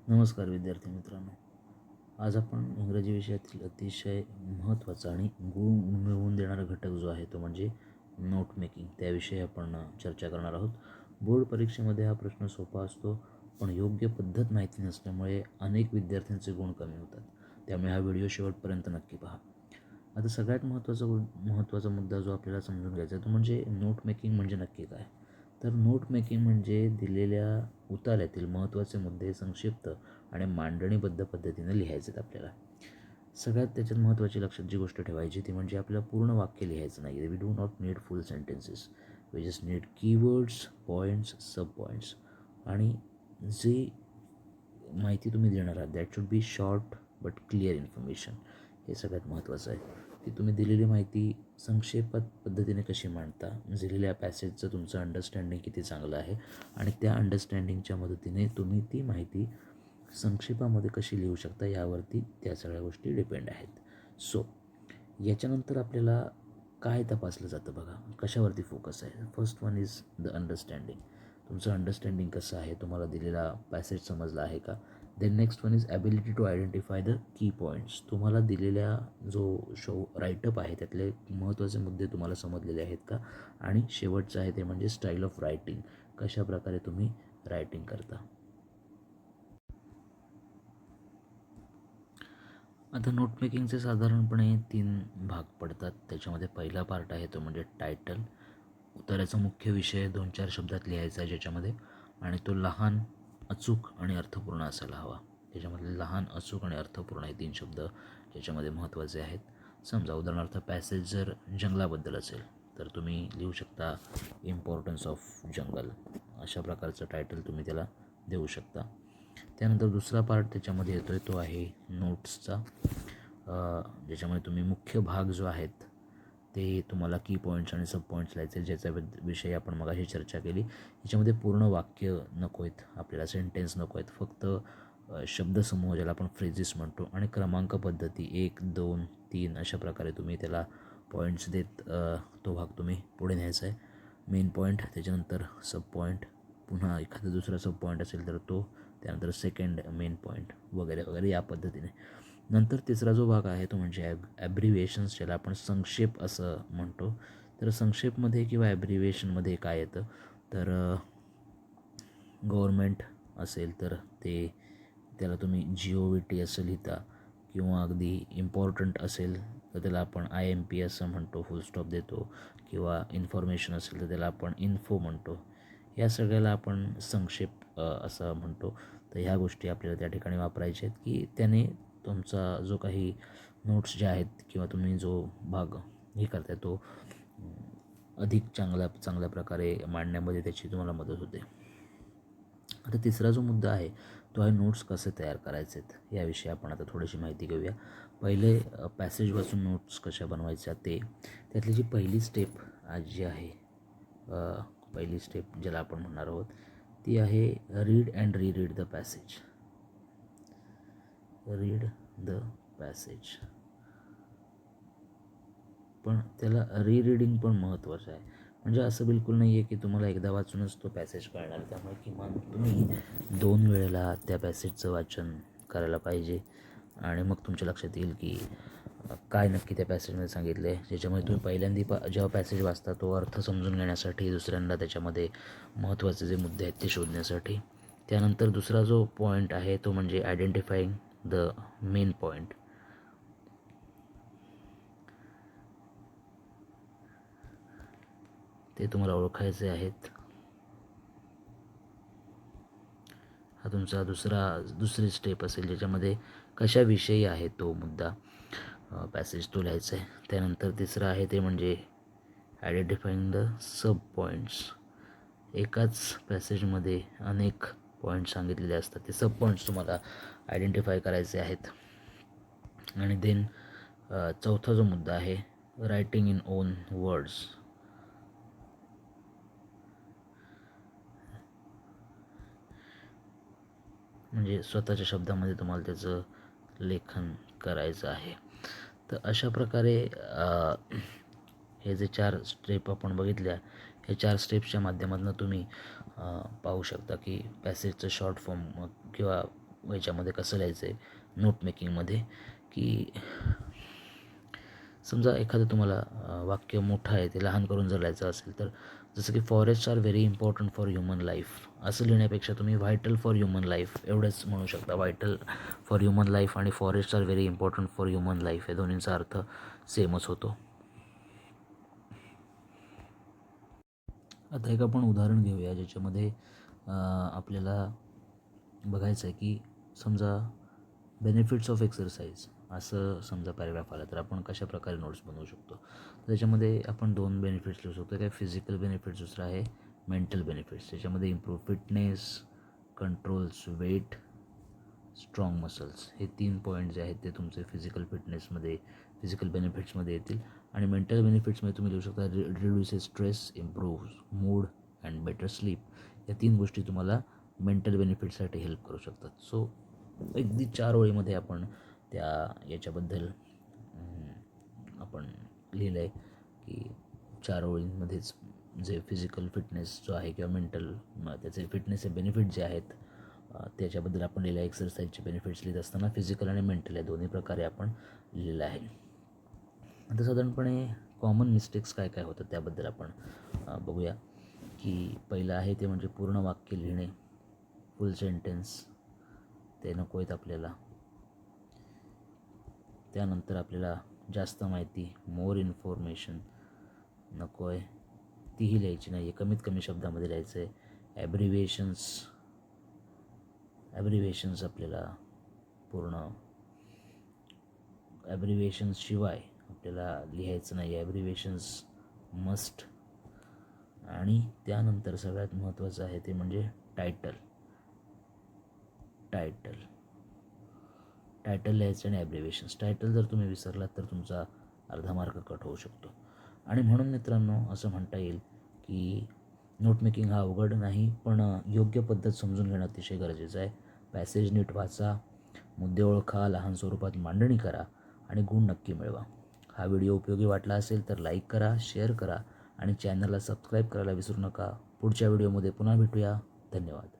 नमस्कार विद्यार्थी मित्रांनो. आज आपण इंग्रजी विषयातील अतिशय महत्त्वाचा आणि गुण मिळवून देणारा घटक जो आहे तो म्हणजे नोट मेकिंग, त्याविषयी आपण चर्चा करणार आहोत. बोर्ड परीक्षेमध्ये हा प्रश्न सोपा असतो, पण योग्य पद्धत माहिती नसल्यामुळे अनेक विद्यार्थ्यांचे गुण कमी होतात. त्यामुळे हा व्हिडिओ शेवटपर्यंत नक्की पहा. आता सगळ्यात महत्त्वाचा मुद्दा जो आपल्याला समजून घ्यायचा आहे तो म्हणजे नोट मेकिंग म्हणजे नक्की काय. तर नोट मेकिंग म्हणजे दिलेल्या उताऱ्यातील महत्त्वाचे मुद्दे संक्षिप्त आणि मांडणीबद्ध पद्धतीने लिहायचे आहेत आपल्याला. सगळ्यात त्याच्यात महत्त्वाची लक्षात जी गोष्ट ठेवायची ती म्हणजे आपल्याला पूर्ण वाक्य लिहायचं नाही. We do not need full sentences, we just need keywords, points, sub points. आणि जी माहिती तुम्ही देणार आहात that should be short but clear information. हे सगळ्यात महत्त्वाचं आहे की तुम्ही दिलेली माहिती संक्षेपात पद्धतीने कशी मांडता, दिलेल्या पॅसेजचं तुमचं अंडरस्टँडिंग किती चांगलं आहे आणि त्या अंडरस्टँडिंगच्या मदतीने तुम्ही ती माहिती संक्षेपामध्ये कशी लिहू शकता यावरती त्या सगळ्या गोष्टी डिपेंड आहेत. सो याच्यानंतर आपल्याला काय तपासलं जातं बघा, कशावरती फोकस आहे. First one is the understanding. तुमचं अंडरस्टँडिंग कसं आहे, तुम्हाला दिलेला पॅसेज समजला आहे का. Then next one is ability to identify the key points. तुम्हाला दिलेल्या जो राईटअप आहे त्यातले महत्त्वाचे मुद्दे तुम्हाला समजलेले आहेत का. आणि शेवटचं आहे ते म्हणजे स्टाईल ऑफ रायटिंग, कशा प्रकारे तुम्ही रायटिंग करता. आता नोटमेकिंगचे साधारणपणे 3 भाग पडतात. त्याच्यामध्ये पहिला पार्ट आहे तो म्हणजे टायटल. उत्तराचा मुख्य विषय 2-4 शब्दात लिहायचा आहे ज्याच्यामध्ये, आणि तो लहान, अचूक आणि अर्थपूर्ण असायला हवा. त्याच्यामधले लहान, अचूक आणि अर्थपूर्ण हे 3 शब्द ज्याच्यामध्ये महत्त्वाचे आहेत. समजा उदाहरणार्थ पॅसेज जर जंगलाबद्दल असेल तर तुम्ही लिहू शकता इम्पॉर्टन्स ऑफ जंगल. अशा प्रकारचं टायटल तुम्ही त्याला देऊ शकता. त्यानंतर दुसरा पार्ट त्याच्यामध्ये येतो आहे तो आहे नोट्सचा, ज्याच्यामध्ये तुम्ही मुख्य भाग जो आहेत ते तुम्हाला की पॉईंट्स आणि सब पॉईंट्स लिहायचे, ज्याचा विषयी आपण मगाशी चर्चा केली. याच्यामध्ये पूर्ण वाक्य नको आहेत आपल्याला, सेंटेन्स नको आहेत, फक्त शब्दसमूह ज्याला आपण फ्रेजेस म्हणतो आणि क्रमांक पद्धती 1, 2, 3 अशा प्रकारे तुम्ही त्याला पॉईंट्स देत तो भाग तुम्ही पुढे न्यायचा आहे. मेन पॉईंट, त्याच्यानंतर सब पॉईंट, पुन्हा एखादा दुसरा सब पॉईंट असेल तर तो, त्यानंतर सेकंड मेन पॉईंट वगैरे वगैरे या पद्धतीने. नंतर तिसरा जो भाग आहे तो म्हणजे ॲब्रिव्हिएशन्स, ज्याला आपण संक्षेप असं म्हणतो. तर संक्षेपमध्ये किंवा ॲब्रिव्हिएशनमध्ये काय येतं तर गव्हर्मेंट असेल तर त्याला तुम्ही GOVT असं लिहिता, किंवा अगदी इम्पॉर्टंट असेल तर त्याला आपण IMP असं म्हणतो, फुल स्टॉप देतो, किंवा इन्फॉर्मेशन असेल तर त्याला आपण इन्फो म्हणतो. या सगळ्याला आपण संक्षेप असं म्हणतो. तर ह्या गोष्टी आपल्याला त्या ठिकाणी वापरायच्या आहेत की त्याने तुमचा जो काही नोट्स जे आहेत किंवा तुम्ही जो भाग हे करताय तो अधिक चांगल्या प्रकारे मांडण्यामध्ये त्याची तुम्हाला मदत होते. आता तिसरा जो मुद्दा आहे तो आहे नोट्स कसे तयार करायचे आहेत याविषयी आपण आता थोडीशी माहिती घेऊया. पहिले पॅसेजपासून नोट्स कशा बनवायच्या ते, त्यातली जी पहिली स्टेप आज जी आहे, पहिली स्टेप ज्याला आपण म्हणणार आहोत ती आहे read and read the passage. Read the passage, पण त्याला रीडिंग पण महत्त्वाचं आहे. म्हणजे असं बिलकुल नाही आहे की तुम्हाला एकदा वाचूनच तो पॅसेज कळणार. त्यामुळे किमान तुम्ही 2 वेळेला त्या पॅसेजचं वाचन करायला पाहिजे आणि मग तुमच्या लक्षात येईल की काय नक्की त्या पॅसेजमध्ये सांगितलं आहे. ज्याच्यामुळे तुम्ही पहिल्यांदा जेव्हा पॅसेज वाचता तो अर्थ समजून घेण्यासाठी, दुसऱ्यांदा त्याच्यामध्ये महत्त्वाचे जे मुद्दे आहेत ते शोधण्यासाठी. त्यानंतर दुसरा जो पॉईंट आहे तो म्हणजे आयडेंटिफाईंग द मेन पॉईंट. ते तुम्हाला ओळखायचे आहेत. हा तुमचा दुसरी स्टेप असेल ज्याच्यामध्ये कशाविषयी आहे तो मुद्दा, पॅसेज तो लिहायचा आहे. त्यानंतर तिसरं आहे ते म्हणजे आयडेंटिफाईंग द सब पॉईंट्स. एकाच पॅसेजमध्ये अनेक पॉईंट्स सांगितलेले असतात, ते सब पॉईंट्स तुम्हाला आयडेंटिफाय करायचे आहेत. आणि देन चौथा जो मुद्दा आहे रायटिंग इन ओन वर्ड्स. म्हणजे स्वतःच्या शब्दामध्ये तुम्हाला त्याचं लेखन करायचं आहे. तर अशा प्रकारे हे जे 4 स्टेप आपण बघितल्या, हे 4 स्टेप्सच्या माध्यमातून तुम्ही पाहू शकता की पॅसेजचं शॉर्ट फॉर्म किंवा याच्यामध्ये कसं लिहायचं आहे नोट मेकिंगमध्ये, की समजा एखादं तुम्हाला वाक्य मोठं आहे ते लहान करून जर लिहायचं असेल तर जसं की forest are very important for human life असं लिहिण्यापेक्षा तुम्ही व्हायटल फॉर ह्युमन लाईफ एवढंच म्हणू शकता. व्हायटल फॉर ह्युमन लाईफ आणि forest are very important for human life या दोन्हींचा अर्थ सेमच होतो. आता एक आपण उदाहरण घेऊया ज्याच्यामध्ये आपल्याला बघायचं आहे की समजा बेनिफिट्स ऑफ एक्सरसाइज असं समजा पॅराग्राफ आला तर आपण कशा प्रकारे नोट्स बनवू शकतो. त्याच्यामध्ये आपण 2 बेनिफिट्स लिहू शकतो. काय फिजिकल बेनिफिट्स, दुसरा आहे मेंटल बेनिफिट्स. त्याच्यामध्ये improve fitness, controls weight, strong muscles हे 3 पॉईंट जे आहेत ते तुमचे फिजिकल बेनिफिट्समध्ये येतील. आणि मेंटल बेनिफिट्समध्ये तुम्ही लिहू शकता reduces stress, improve mood and better sleep. या 3 गोष्टी तुम्हाला मेंटल बेनिफिटसाठी हेल्प करू शकतात. सो अगदी 4 ओळीमध्ये आपण याच्याबद्दल आपण लिहिलं आहे की 4 ओळींमध्येच जे फिजिकल फिटनेस जो आहे किंवा मेंटल त्याचे फिटनेसचे बेनिफिट जे आहेत त्याच्याबद्दल आपण लिहिलं आहे. एक्सरसाइजचे बेनिफिट्स लिहित असताना फिजिकल आणि मेंटल या दोन्ही प्रकारे आपण लिहिलं आहे. आता साधारणपणे कॉमन मिस्टेक्स काय काय होतात त्याबद्दल आपण बघूया. की पहिलं आहे ते म्हणजे पूर्ण वाक्य लिहिणे, फुल सेंटेन्स ते नको आहेत आपल्याला. त्यानंतर आपल्याला जास्त माहिती, मोर इन्फॉर्मेशन नको आहे, तीही लिहायची नाही आहे, कमीत कमी शब्दामध्ये लिहायचं आहे. ॲब्रिव्हिएशन्स आपल्याला पूर्ण ॲब्रिव्हिएशन्सशिवाय आपल्याला लिहायचं नाही. ॲब्रिव्हिएशन्स मस्ट. आणि त्यानंतर सगळ्यात महत्त्वाचं आहे ते म्हणजे टायटल लिहायचं आणि ॲब्रिव्हिएशन्स. टायटल जर तुम्ही विसरलात तर तुमचा अर्धा मार्क कट होऊ शकतो. आणि म्हणून मित्रांनो असं म्हणता येईल की नोट मेकिंग हा अवघड नाही, पण योग्य पद्धत समजून घेणं अतिशय गरजेचं आहे. पॅसेज नीट वाचा, मुद्दे ओळखा, लहान स्वरूपात मांडणी करा आणि गुण नक्की मिळवा. हा व्हिडिओ उपयोगी वाटला असेल तर लाईक करा, शेअर करा आणि चॅनलला सबस्क्राईब करायला विसरू नका. पुढच्या व्हिडिओमध्ये पुन्हा भेटूया. धन्यवाद.